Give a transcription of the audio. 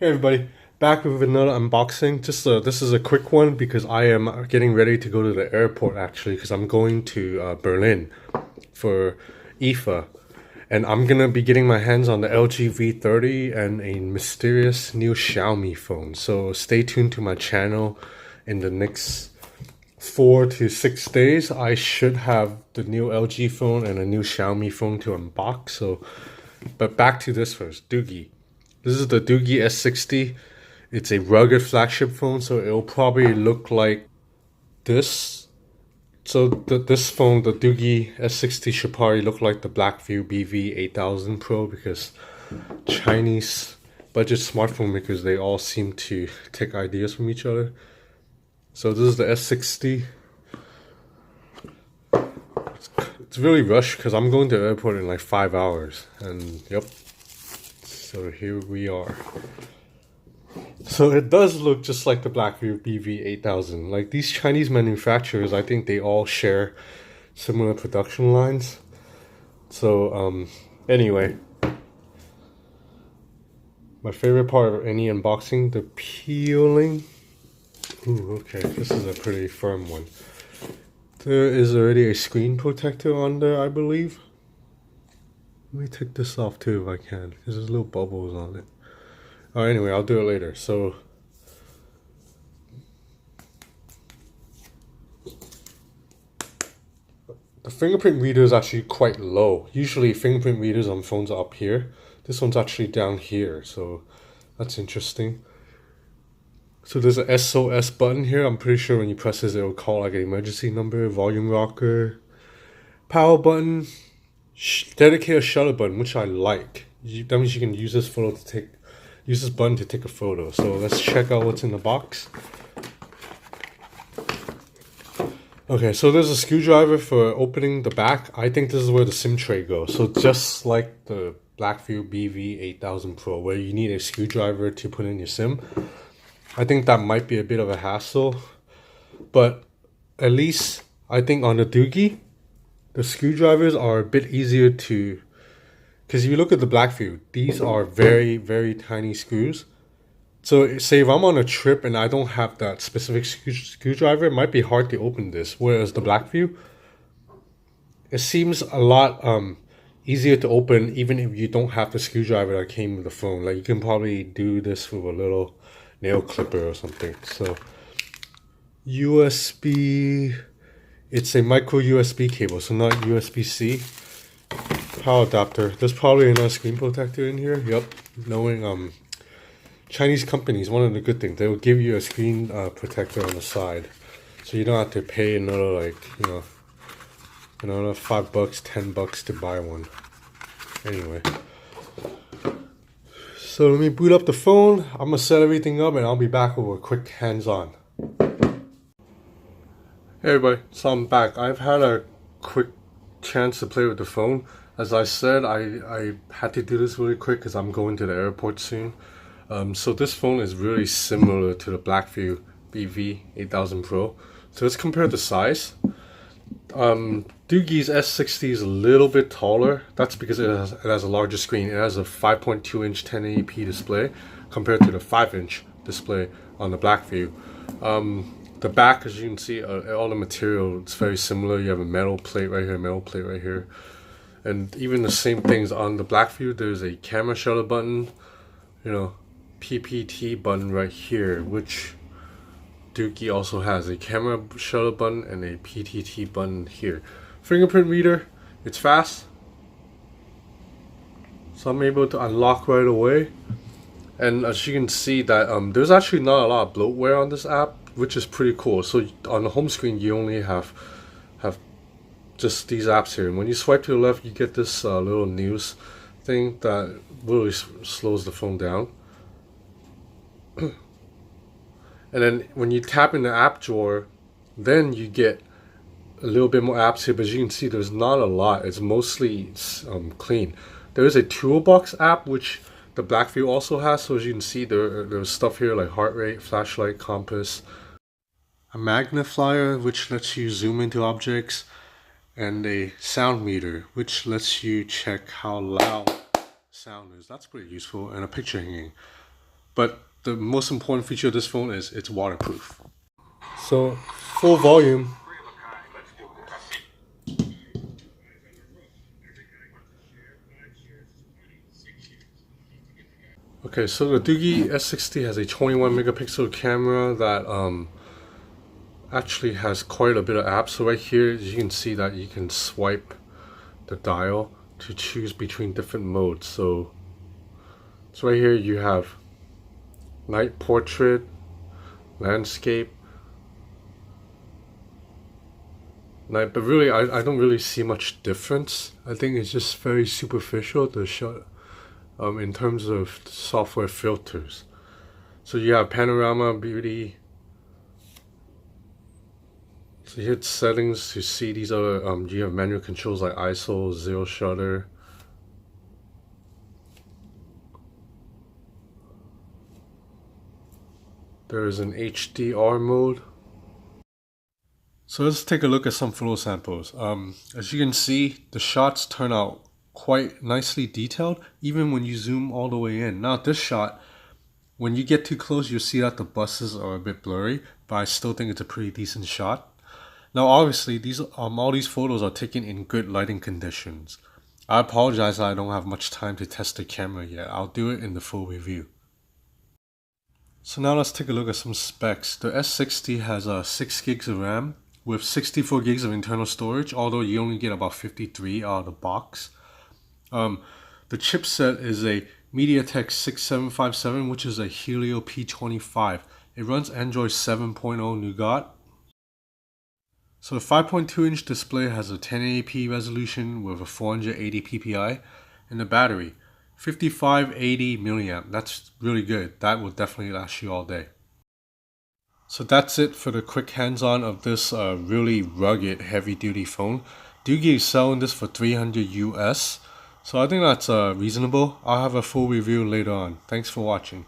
Hey everybody, back with another unboxing. This is a quick one because I am getting ready to go to the airport actually because I'm going to Berlin for IFA, and I'm gonna be getting my hands on the LG V30 and a mysterious new Xiaomi phone. So stay tuned to my channel. In the next 4 to 6 days, I should have the new LG phone and a new Xiaomi phone to unbox. But back to this first, Doogee. This is the Doogee S60. It's a rugged flagship phone, so it'll probably look like this. So this phone, the Doogee S60, should probably look like the Blackview BV8000 Pro because Chinese budget smartphone makers, they all seem to take ideas from each other. So this is the S60. It's really rushed because I'm going to the airport in like 5 hours, and yep. So here we are. So it does look just like the Blackview BV8000. Like these Chinese manufacturers, I think they all share similar production lines. So anyway, my favorite part of any unboxing, the peeling. Ooh, okay, this is a pretty firm one. There is already a screen protector on there, I believe. Let me take this off too if I can, because there's little bubbles on it. Anyway, I'll do it later. So the fingerprint reader is actually quite low. Usually fingerprint readers on phones are up here. This one's actually down here, so that's interesting. So there's a SOS button here. I'm pretty sure when you press this, it'll call like an emergency number, volume rocker, power button, dedicated shutter button, which I like. That means you can use this button to take a photo. So let's check out what's in the box. Okay, so there's a screwdriver for opening the back. I think this is where the SIM tray goes. So just like the Blackview BV8000 Pro, where you need a screwdriver to put in your SIM. I think that might be a bit of a hassle, but at least I think on the Doogee, the screwdrivers are a bit easier to, because if you look at the Blackview, these are very, very tiny screws. So say if I'm on a trip and I don't have that specific screwdriver, it might be hard to open this. Whereas the Blackview, it seems a lot easier to open even if you don't have the screwdriver that came with the phone. Like you can probably do this with a little nail clipper or something. So USB, it's a micro USB cable, so not USB-C. Power adapter. There's probably another screen protector in here. Yep. Knowing Chinese companies, one of the good things, they will give you a screen protector on the side, so you don't have to pay another another $5, $10 to buy one. Anyway. So let me boot up the phone. I'm gonna set everything up and I'll be back with a quick hands-on. Hey everybody, so I'm back. I've had a quick chance to play with the phone. As I said, I had to do this really quick because I'm going to the airport soon. So this phone is really similar to the Blackview BV8000 Pro. So let's compare the size. Doogee's S60 is a little bit taller. That's because it has a larger screen. It has a 5.2-inch 1080p display compared to the 5-inch display on the Blackview. The back, as you can see, all the material, it's very similar. You have a metal plate right here, metal plate right here. And even the same things on the Blackview. There's a camera shutter button, PPT button right here, which Doogee also has a camera shutter button and a PTT button here. Fingerprint reader, it's fast, so I'm able to unlock right away. And as you can see that there's actually not a lot of bloatware on this app, which is pretty cool. So on the home screen you only have just these apps here, and when you swipe to the left you get this little news thing that really slows the phone down. And then when you tap in the app drawer, then you get a little bit more apps here, but as you can see there's not a lot. It's mostly clean. There is a toolbox app which the Blackview also has, so as you can see there's stuff here like heart rate, flashlight, compass, a magnifier which lets you zoom into objects, and a sound meter which lets you check how loud sound is. That's pretty useful, and a picture hanging. But the most important feature of this phone is it's waterproof. So full volume. Okay, so the Doogee S60 has a 21 megapixel camera that actually has quite a bit of apps. So right here, you can see that you can swipe the dial to choose between different modes. So right here you have night portrait, landscape, night. But really, I don't really see much difference. I think it's just very superficial, the shot. In terms of software filters. So you have panorama, beauty. So you hit settings to see these other, you have manual controls like ISO, zero shutter. There is an HDR mode. So let's take a look at some photo samples. As you can see, the shots turn out quite nicely detailed, even when you zoom all the way in. Now this shot, when you get too close, you'll see that the buses are a bit blurry, but I still think it's a pretty decent shot. Now obviously, all these photos are taken in good lighting conditions. I apologize that I don't have much time to test the camera yet. I'll do it in the full review. So now let's take a look at some specs. The S60 has 6 gigs of RAM with 64 gigs of internal storage, although you only get about 53 out of the box. The chipset is a MediaTek 6757, which is a Helio P25. It runs Android 7.0 Nougat. So the 5.2-inch display has a 1080p resolution with a 480 ppi, and the battery, 5580 milliamp. That's really good. That will definitely last you all day. So that's it for the quick hands-on of this really rugged, heavy-duty phone. Doogee is selling this for $300 US. So I think that's reasonable. I'll have a full review later on. Thanks for watching.